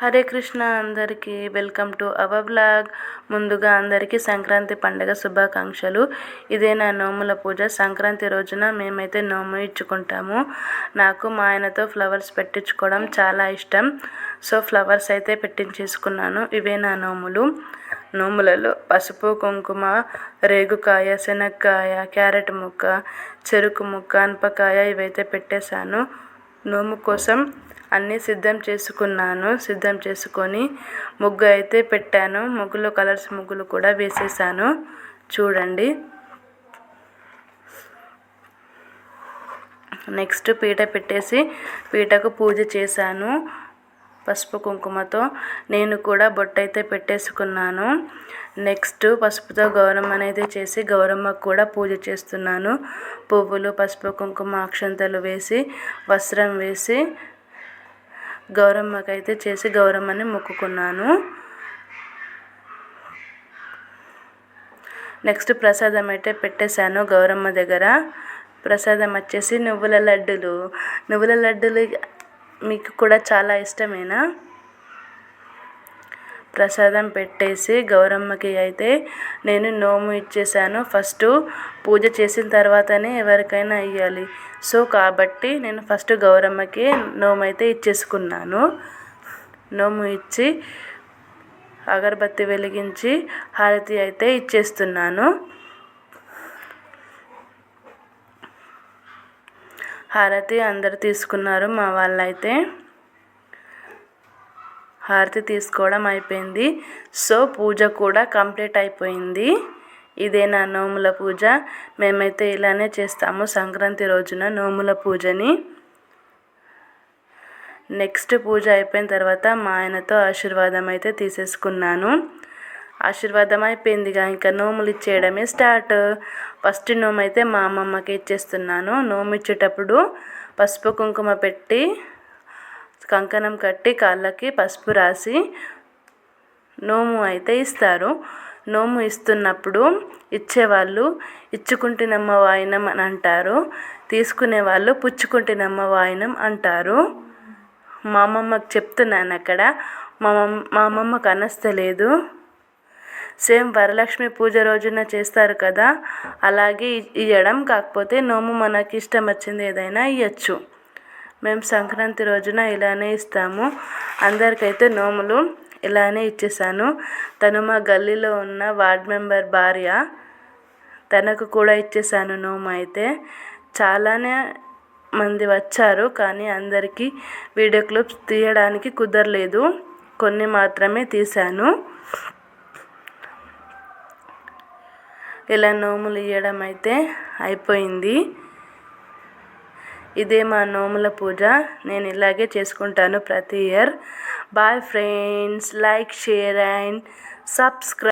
హరే కృష్ణ అందరికీ welcome to our blog. ముందుగా అందరికీ సంక్రాంతి పండుగ శుభాకాంక్షలు. ఇదే నా నోముల పూజ. సంక్రాంతి రోజున మేమైతే నోము ఇచ్చుకుంటాము. నాకు మా ఆయనతో ఫ్లవర్స్ పెట్టించుకోవడం చాలా ఇష్టం. సో ఫ్లవర్స్ అయితే పెట్టించేసుకున్నాను. ఇవే నా నోములు. నోములలో పసుపు, కుంకుమ, రేగుకాయ, శనక్కాయ, క్యారెట్ ముక్క, చెరుకు ముక్క, అనపకాయ ఇవైతే పెట్టేశాను. నోము కోసం అన్నీ సిద్ధం చేసుకొని ముగ్గు అయితే పెట్టాను. ముగ్గులో కలర్స్ ముగ్గులు కూడా వేసేసాను. చూడండి. నెక్స్ట్ పీట పెట్టేసి పీటకు పూజ చేశాను పసుపు కుంకుమతో. నేను కూడా బొట్టు అయితే పెట్టేసుకున్నాను. నెక్స్ట్ పసుపుతో గౌరమ్మ అనేది చేసి గౌరమ్మకు కూడా పూజ చేస్తున్నాను. పువ్వులు, పసుపు, కుంకుమ, అక్షంతలు వేసి వస్త్రం వేసి గౌరమ్మకైతే చేసి గౌరమ్మని మొక్కుకున్నాను. నెక్స్ట్ ప్రసాదం అయితే పెట్టేశాను గౌరమ్మ దగ్గర. ప్రసాదం వచ్చేసి నువ్వుల లడ్డులు. మీకు కూడా చాలా ఇష్టమేనా? ప్రసాదం పెట్టేసి గౌరమ్మకి అయితే నేను నోము ఇచ్చేసాను. ఫస్ట్ పూజ చేసిన తర్వాతనే ఎవరికైనా ఇవ్వాలి. సో కాబట్టి నేను ఫస్ట్ గౌరమ్మకి నోము అయితే ఇచ్చేసుకున్నాను. నోము ఇచ్చి అగరబత్తి వెలిగించి హారతి అయితే ఇచ్చేస్తున్నాను. హారతి అందరు తీసుకున్నారు. మా వాళ్ళైతే హారతి తీసుకోవడం అయిపోయింది. సో పూజ కూడా కంప్లీట్ అయిపోయింది. ఇదే నా నోముల పూజ. మేమైతే ఇలానే చేస్తాము సంక్రాంతి రోజున నోముల పూజని. నెక్స్ట్ పూజ అయిపోయిన తర్వాత మా ఆయనతో ఆశీర్వాదం అయితే తీసేసుకున్నాను. ఆశీర్వాదం అయిపోయిందిగా, ఇంకా నోములు ఇచ్చేయడమే స్టార్ట్. ఫస్ట్ నోము అయితే మా అమ్మమ్మకి ఇచ్చేస్తున్నాను. నోము ఇచ్చేటప్పుడు పసుపు కుంకుమ పెట్టి కంకణం కట్టి కాళ్ళకి పసుపు రాసి నోము అయితే ఇస్తారు. నోము ఇస్తున్నప్పుడు ఇచ్చేవాళ్ళు ఇచ్చుకుంటున్నమ్మ వాయినం అని అంటారు. తీసుకునే వాళ్ళు పుచ్చుకుంటున్నమ్మ వాయినం అంటారు. మా అమ్మమ్మకి చెప్తున్నాను అక్కడ. మా అమ్మమ్మకు అనస్తలేదు. సేమ్ వరలక్ష్మి పూజ రోజున చేస్తారు కదా, అలాగే ఇవ్వడం. కాకపోతే నోము మనకి ఇష్టం వచ్చింది ఏదైనా ఇవ్వచ్చు. మేము సంక్రాంతి రోజున ఇలానే ఇస్తాము. అందరికైతే నోములు ఇలానే ఇచ్చేసాను. తను మా గల్లీలో ఉన్న వార్డ్ మెంబర్ భార్య. తనకు కూడా ఇచ్చేసాను నోము అయితే. చాలానే మంది వచ్చారు, కానీ అందరికీ వీడియో క్లిప్స్ తీయడానికి కుదరలేదు. కొన్ని మాత్రమే తీశాను. ఇలా నోములు ఇవ్వడం అయితే అయిపోయింది. ఇదే మా నోముల పూజ. నేను ఇలాగే చేసుకుంటాను ప్రతి year. Bye friends. Like, share and subscribe.